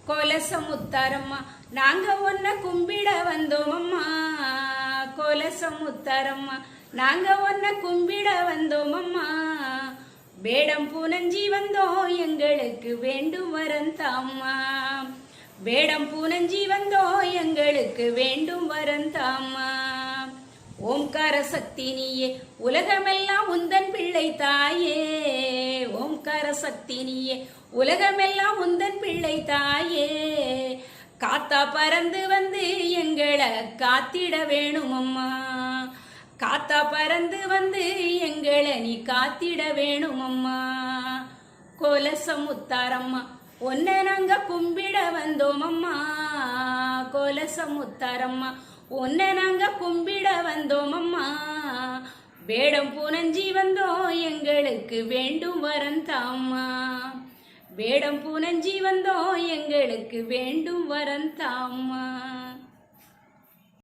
கோலசமுத்தாரம்மா நாங்க ஒன்ன கும்பிட வந்தோம் அம்மா. கோலசமுத்தாரம்மா நாங்க ஒன்ன கும்பிட வந்தோம் அம்மா. வேடம் பூனஞ்சி வந்தோம் எங்களுக்கு வேண்டும் வரந்தாம்மா. வேடம் பூனஞ்சி வந்தோம் எங்களுக்கு வேண்டும் வரந்தாம்மா. ஓம்கார சக்தி நீயே உலகமெல்லாம் உந்தன் பிள்ளை தாயே. ஓம்கார சக்தி நீயே உலகமெல்லாம் உந்தன் பிள்ளை தாயே. காத்தா பறந்து வந்து எங்களை காத்திட வேணும் அம்மா. காத்தா பறந்து வந்து எங்களை நீ காத்திட வேணும் அம்மா. கோலசமுத்தாரம்மா ஒன்ன நாங்க கும்பிட வந்தோம் அம்மா. கோலசமுத்தாரம்மா உன்னை நாங்க கும்பிட வந்தோம் அம்மா. வேடம் பூனஞ்சி வந்தோம் எங்களுக்கு வேண்டும் வரந்தாம்மா. வேடம் பூனஞ்சி வந்தோம் எங்களுக்கு வேண்டும் வரந்தாம்மா.